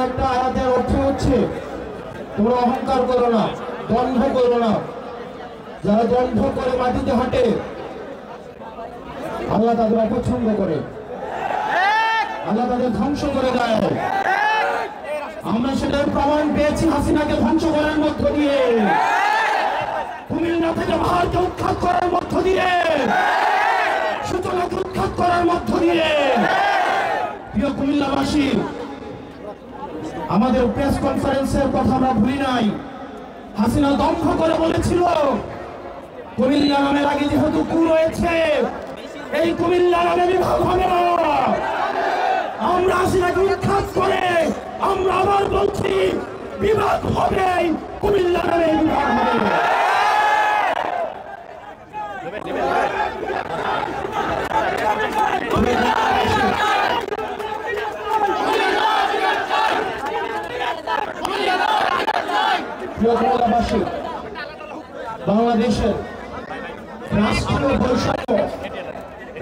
একটা আয়াতের অর্থ হচ্ছে তোমরা অহংকার করো না, দম্ভ করো না। যারা দম্ভ করে মাটিতে হাঁটে আল্লাহ তাদের অপছন্দ করে, আল্লাহ তাদের ধ্বংস করে দেয়। আমরা সেটার প্রমাণ পেয়েছি হাসিনাকে ধ্বংস করার মধ্য দিয়ে, কুমিল্লা থেকে ভারতকে উৎখাত করার মধ্য দিয়ে, সূচনাকে উৎখাত করার মধ্য দিয়ে। প্রিয় কুমিল্লাবাসী, আমাদের প্রেস কনফারেন্সের কথা আমরা ভুলি নাই। হাসিনা দম্ভ করে বলেছিল কুমিল্লা নামের আগে যেহেতু কু রয়েছে, এই কুমিল্লা নামে বিভাগ হবে না। আমরা হাসিনাকে উৎখাত করে আমরা আবার বলছি বিভাগ হবে, কুমিল্লা নামে বিভাগ হবে। বাংলাদেশের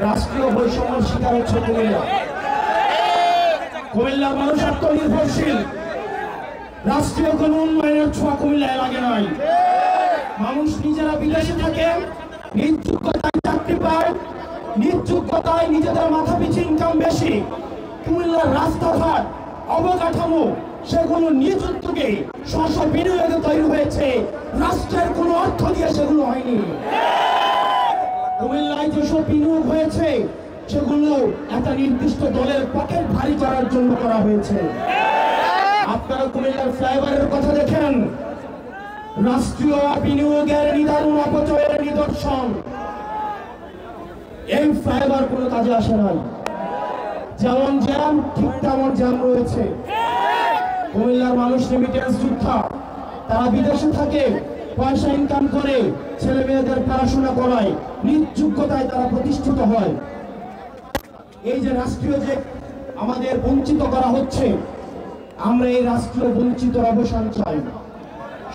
রাষ্ট্রীয় বৈষম্যের শিকার হচ্ছে কুমিল্লা। কুমিল্লার মানুষ আত্মনির্ভরশীল, রাষ্ট্রীয় কোন উন্নয়নের ছোঁয়া কুমিল্লায় লাগে নাই। মানুষ নিজেরা বিদেশে থাকে, নিজ যোগ্যতায় চাকরি পায়, নিজ যোগ্যতায় নিজেদের মাথা পিছু ইনকাম বেশি। কুমিল্লার রাস্তাঘাট, অবকাঠামো সেগুলো নিজ উদ্যোগে স্ব বিনিয়োগে তৈরি হয়েছে, রাষ্ট্রের কোনো অর্থ দিয়ে সেগুলো হয়নি। কুমিল্লায় যেসব বিনিয়োগ হয়েছে সেগুলো একটা নির্দিষ্ট দলের পকেট ভারী করার জন্য করা হয়েছে। আপনারা কুমিল্লার ফ্লাইওভারের কথা দেখেন, রাষ্ট্রীয় বিনিয়োগের নিদারুণ অপচয়ের নিদর্শন। এই ফ্লাইওভার কোনো কাজে আসে নাই, যেমন জ্যাম ঠিক তেমন জ্যাম রয়েছে। কুমিল্লার মানুষ রেমিটেন্স যোদ্ধা, তারা বিদেশে থাকে, পয়সা ইনকাম করে ছেলে মেয়েদের পড়াশোনা করায়, নিজ যোগ্যতায় তারা প্রতিষ্ঠিত হয়। এই যে রাষ্ট্রীয় যে আমাদের বঞ্চিত করা হচ্ছে, আমরা এই রাষ্ট্রীয় বঞ্চিতর অবসান চাই।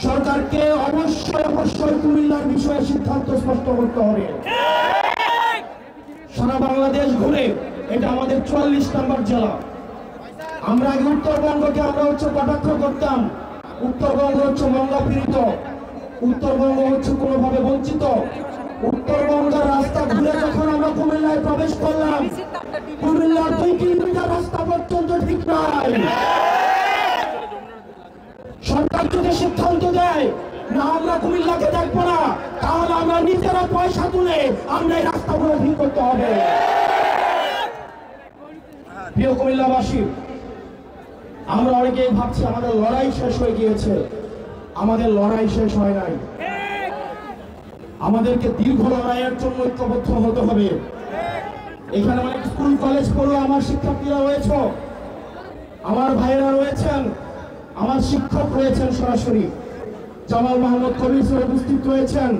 সরকারকে অবশ্যই কুমিল্লার বিষয়ে সিদ্ধান্ত স্পষ্ট করতে হবে। সারা বাংলাদেশ ঘুরে এটা আমাদের ৪৪ নম্বর জেলা। আমরা আগে উত্তরবঙ্গকে আমরা কটাক্ষ করতাম, উত্তরবঙ্গ হচ্ছে মঙ্গপীড়িত, উত্তরবঙ্গ হচ্ছে কোনোভাবে বঞ্চিত। উত্তরবঙ্গের রাস্তা ঘুরে যখন আমরা কুমিল্লায় প্রবেশ করলাম, কুমিল্লার 2 কিলোমিটার রাস্তা পর্যন্ত ঠিক নাই। সরকার যদি সিদ্ধান্ত দেয় না আমরা কুমিল্লাকে দেখবো না, তাহলে আমরা নিজেরা পয়সা তুলে আমরা এই রাস্তাগুলো ঠিক করতে হবে। প্রিয় কুমিল্লাবাসী, আমরা অনেকেই ভাবছি আমাদের লড়াই শেষ হয়ে গিয়েছে। আমাদের লড়াই শেষ হয় নাই, আমাদেরকে দীর্ঘ লড়াইয়ের জন্য ঐক্যবদ্ধ হতে হবে। এখানে অনেক স্কুল কলেজ পড়ুয়া আমার শিক্ষার্থীরা রয়েছে, আমার ভাইয়েরা রয়েছেন, আমার শিক্ষক রয়েছেন, সরাসরি জামাল মোহাম্মদ কবির স্যার উপস্থিত রয়েছেন,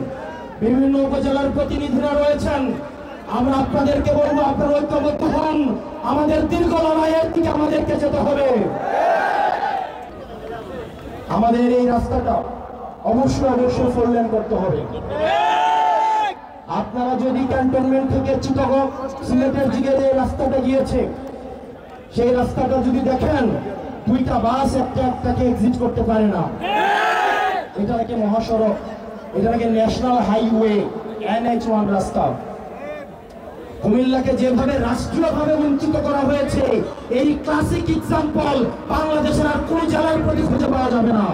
বিভিন্ন উপজেলার প্রতিনিধিরা রয়েছেন। আমরা আপনাদেরকে বলবো আপনারা ঐক্যবদ্ধ হন, আমাদের দীর্ঘ লড়াইয়ের দিকে আমাদেরকে যেতে হবে। আমাদের এই রাস্তাটা অবশ্যই 4 লেন করতে হবে। আপনারা যদি ক্যান্টনমেন্ট থেকে চিটাগং সিলেটের দিকে যে রাস্তাটা গিয়েছে, সেই রাস্তাটা যদি দেখেন, 2টা বাস একটাকে এক্সিট করতে পারে না। এটা নাকি মহাসড়ক, এটা নাকি ন্যাশনাল হাইওয়ে NH1 রাস্তা। কুমিল্লাকে যেভাবে রাষ্ট্রীয়ভাবে বঞ্চিত করা হয়েছে, এই ক্লাসিক এক্সাম্পল বাংলাদেশের আর কোন জেলার প্রতি খুঁজে পাওয়া যাবে না।